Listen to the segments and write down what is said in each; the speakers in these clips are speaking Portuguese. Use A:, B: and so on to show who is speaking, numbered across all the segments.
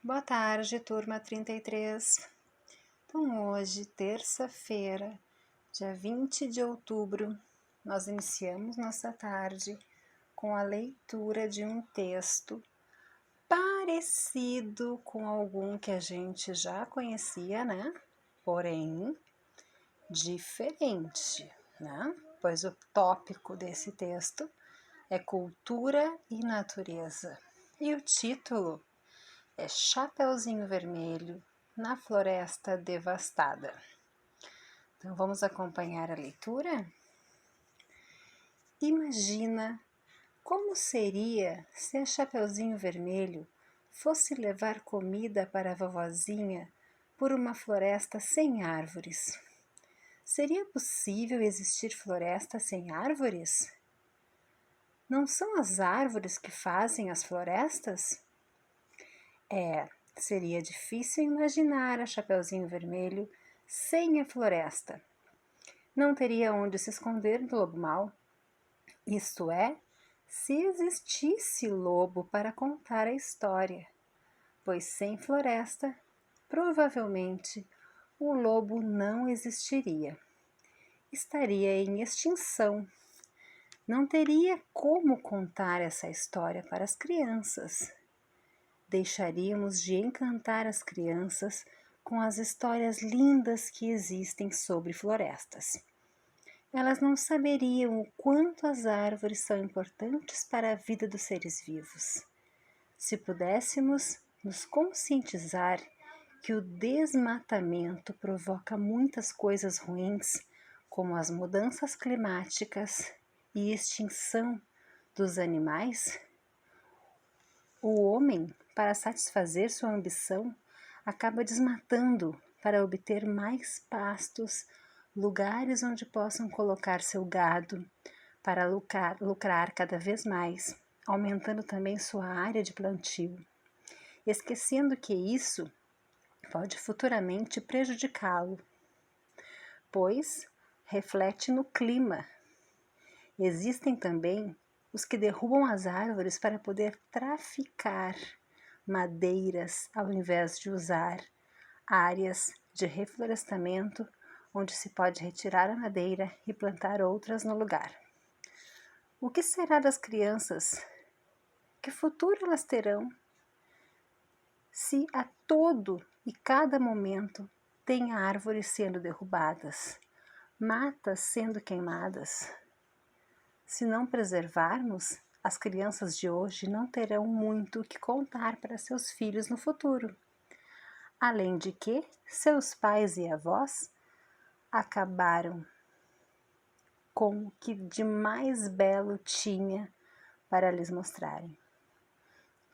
A: Boa tarde, turma 33. Então, hoje, terça-feira, dia 20 de outubro, nós iniciamos nossa tarde com a leitura de um texto parecido com algum que a gente já conhecia, né? Porém, diferente, né? Pois o tópico desse texto é cultura e natureza. E o título é Chapeuzinho Vermelho na Floresta Devastada. Então vamos acompanhar a leitura? Imagina como seria se a Chapeuzinho Vermelho fosse levar comida para a vovozinha por uma floresta sem árvores. Seria possível existir floresta sem árvores? Não são as árvores que fazem as florestas? Seria difícil imaginar a Chapeuzinho Vermelho sem a floresta. Não teria onde se esconder do lobo mau. Isto é, se existisse lobo para contar a história, pois sem floresta, provavelmente, o lobo não existiria. Estaria em extinção. Não teria como contar essa história para as crianças. Deixaríamos de encantar as crianças com as histórias lindas que existem sobre florestas. Elas não saberiam o quanto as árvores são importantes para a vida dos seres vivos. Se pudéssemos nos conscientizar que o desmatamento provoca muitas coisas ruins, como as mudanças climáticas e extinção dos animais, o homem, para satisfazer sua ambição, acaba desmatando para obter mais pastos, lugares onde possam colocar seu gado, para lucrar cada vez mais, aumentando também sua área de plantio, esquecendo que isso pode futuramente prejudicá-lo, pois reflete no clima. Existem também os que derrubam as árvores para poder traficar madeiras ao invés de usar áreas de reflorestamento onde se pode retirar a madeira e plantar outras no lugar. O que será das crianças? Que futuro elas terão se a todo e cada momento tem árvores sendo derrubadas, matas sendo queimadas? Se não preservarmos, as crianças de hoje não terão muito o que contar para seus filhos no futuro. Além de que, seus pais e avós acabaram com o que de mais belo tinha para lhes mostrarem.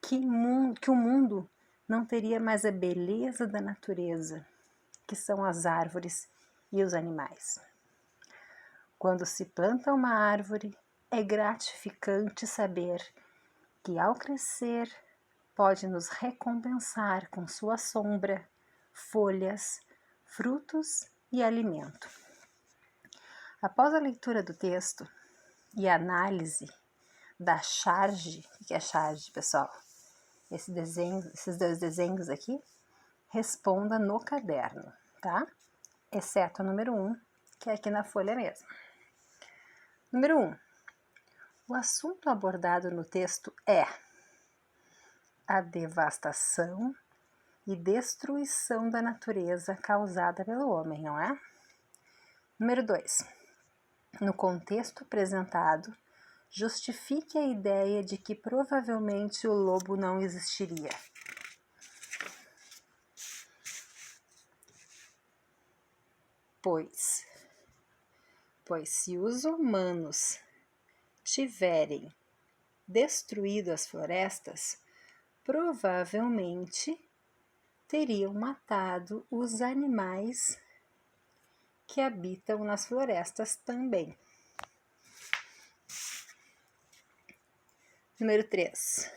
A: Que o mundo não teria mais a beleza da natureza, que são as árvores e os animais. Quando se planta uma árvore, é gratificante saber que ao crescer pode nos recompensar com sua sombra, folhas, frutos e alimento. Após a leitura do texto e a análise da charge, o que é charge, pessoal? Esses dois desenhos aqui, responda no caderno, tá? Exceto o número 1, que é aqui na folha mesmo. Número 1. O assunto abordado no texto é a devastação e destruição da natureza causada pelo homem, não é? Número 2. No contexto apresentado, justifique a ideia de que provavelmente o lobo não existiria. Pois se os humanos tiverem destruído as florestas, provavelmente teriam matado os animais que habitam nas florestas também. Número 3.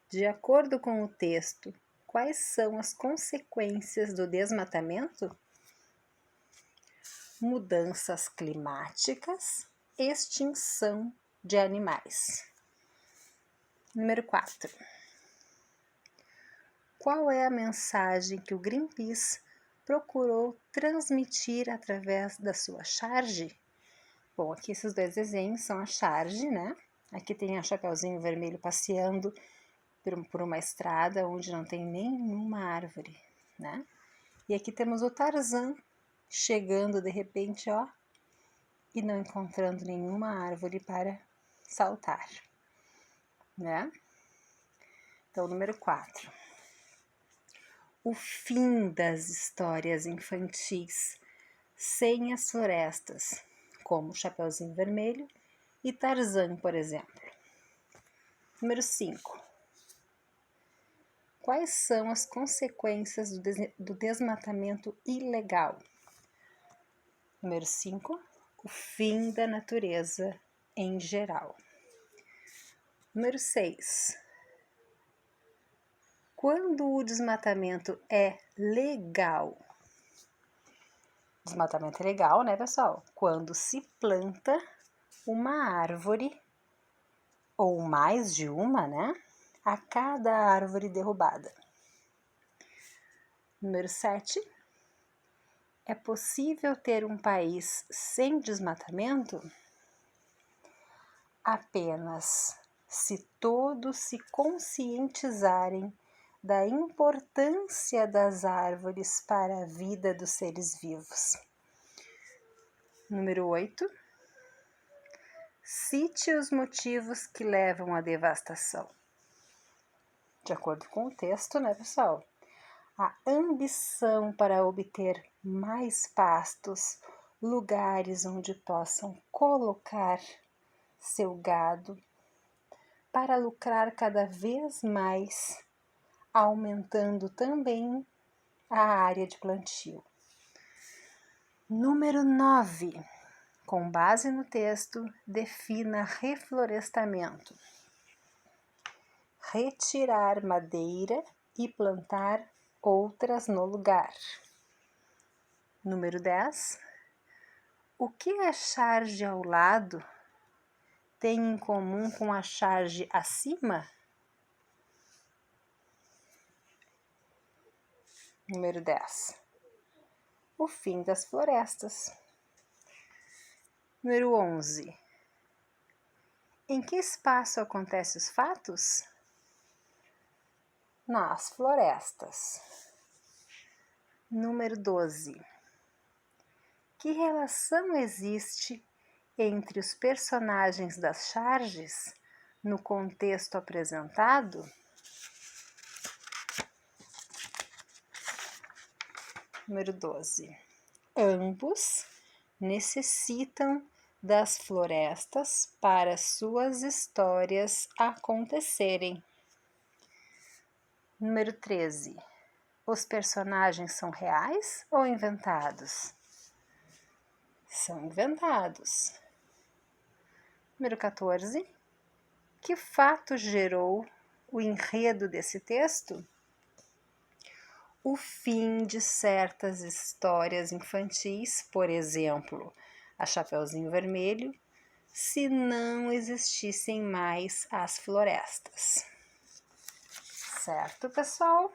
A: De acordo com o texto, quais são as consequências do desmatamento? Mudanças climáticas, extinção de animais. Número 4. qual é a mensagem que o Greenpeace procurou transmitir através da sua charge? Bom, aqui esses dois desenhos são a charge, né? Aqui tem a Chapeuzinho Vermelho passeando por uma estrada onde não tem nenhuma árvore, né? E aqui temos o Tarzan chegando de repente, ó, e não encontrando nenhuma árvore para saltar, né? Então, número 4. O fim das histórias infantis sem as florestas, como Chapeuzinho Vermelho e Tarzan, por exemplo. Número 5. Quais são as consequências do desmatamento ilegal? Número 5. O fim da natureza em geral. Número 6. Quando o desmatamento é legal? Desmatamento é legal, né, pessoal? Quando se planta uma árvore, ou mais de uma, né, a cada árvore derrubada. Número 7. É possível ter um país sem desmatamento? Apenas se todos se conscientizarem da importância das árvores para a vida dos seres vivos. Número 8. Cite os motivos que levam à devastação. De acordo com o texto, né, pessoal? A ambição para obter mais pastos, lugares onde possam colocar seu gado, para lucrar cada vez mais, aumentando também a área de plantio. Número 9. Com base no texto, defina reflorestamento. Retirar madeira e plantar outras no lugar. Número 10. O que a charge ao lado tem em comum com a charge acima? Número 10. O fim das florestas. Número 11. Em que espaço acontecem os fatos? Nas florestas. Número 12. Que relação existe entre os personagens das charges no contexto apresentado? Número 12. Ambos necessitam das florestas para suas histórias acontecerem. Número 13. Os personagens são reais ou inventados? São inventados. Número 14. Que fato gerou o enredo desse texto? O fim de certas histórias infantis, por exemplo, a Chapeuzinho Vermelho, se não existissem mais as florestas. Certo, pessoal?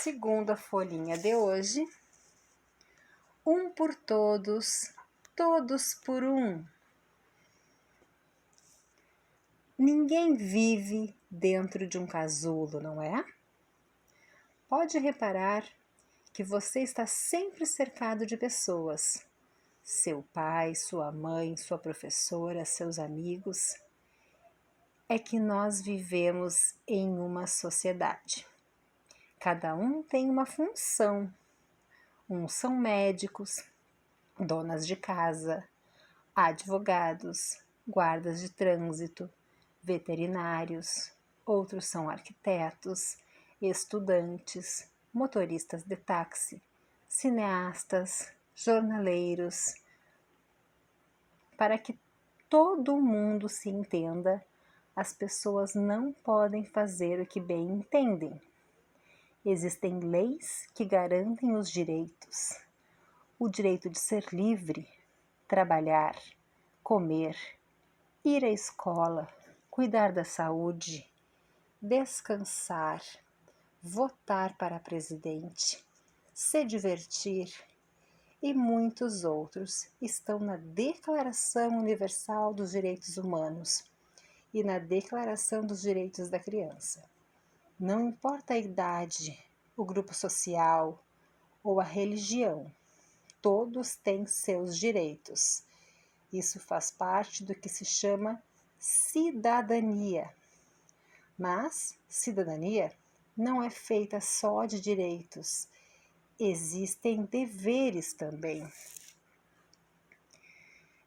A: Segunda folhinha de hoje. Um por todos, todos por um. Ninguém vive dentro de um casulo, não é? Pode reparar que você está sempre cercado de pessoas. Seu pai, sua mãe, sua professora, seus amigos. É que nós vivemos em uma sociedade. Cada um tem uma função. Uns são médicos, donas de casa, advogados, guardas de trânsito, veterinários, outros são arquitetos, estudantes, motoristas de táxi, cineastas, jornaleiros. Para que todo mundo se entenda, as pessoas não podem fazer o que bem entendem. Existem leis que garantem os direitos. O direito de ser livre, trabalhar, comer, ir à escola, cuidar da saúde, descansar, votar para presidente, se divertir e muitos outros estão na Declaração Universal dos Direitos Humanos e na Declaração dos Direitos da Criança. Não importa a idade, o grupo social ou a religião, todos têm seus direitos. Isso faz parte do que se chama cidadania. Mas cidadania não é feita só de direitos, existem deveres também.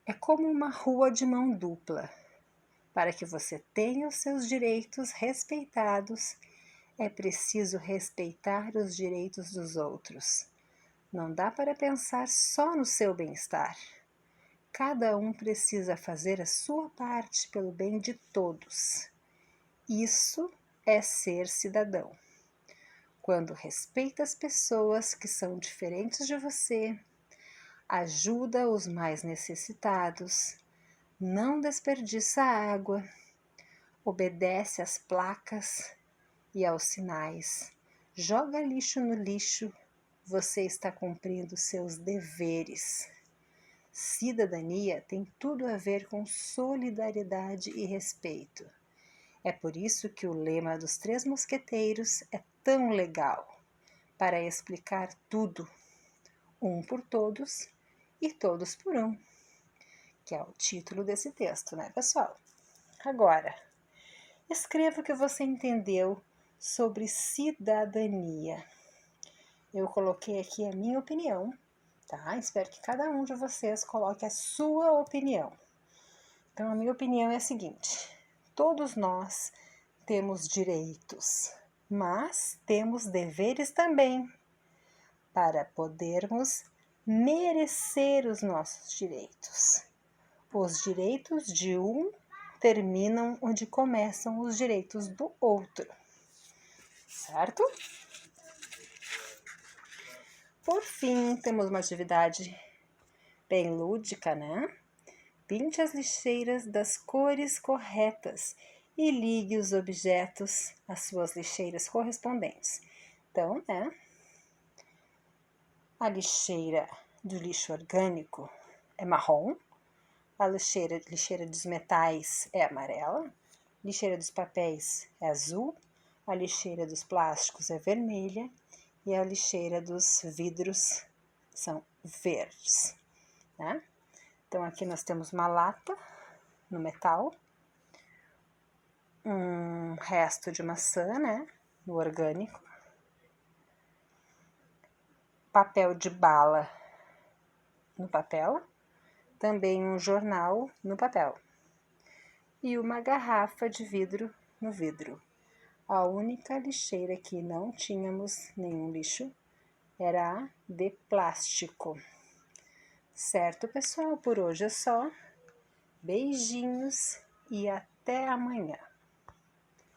A: É como uma rua de mão dupla. Para que você tenha os seus direitos respeitados, é preciso respeitar os direitos dos outros. Não dá para pensar só no seu bem-estar. Cada um precisa fazer a sua parte pelo bem de todos. Isso é ser cidadão. Quando respeita as pessoas que são diferentes de você, ajuda os mais necessitados, não desperdiça água, obedece às placas e aos sinais, joga lixo no lixo, você está cumprindo seus deveres. Cidadania tem tudo a ver com solidariedade e respeito. É por isso que o lema dos Três Mosqueteiros é tão legal, para explicar tudo, um por todos e todos por um, que é o título desse texto, né, pessoal? Agora, escreva o que você entendeu sobre cidadania. Eu coloquei aqui a minha opinião, tá? Espero que cada um de vocês coloque a sua opinião. Então, a minha opinião é a seguinte: todos nós temos direitos, mas temos deveres também, para podermos merecer os nossos direitos. Os direitos de um terminam onde começam os direitos do outro, certo? Por fim, temos uma atividade bem lúdica, né? Pinte as lixeiras das cores corretas e ligue os objetos às suas lixeiras correspondentes. Então, né? A lixeira do lixo orgânico é marrom, a lixeira dos metais é amarela, a lixeira dos papéis é azul, a lixeira dos plásticos é vermelha e a lixeira dos vidros são verdes, né? Então, aqui nós temos uma lata no metal, um resto de maçã, né, no orgânico, papel de bala no papel, também um jornal no papel e uma garrafa de vidro no vidro. A única lixeira que não tínhamos nenhum lixo era a de plástico. Certo, pessoal? Por hoje é só. Beijinhos e até amanhã.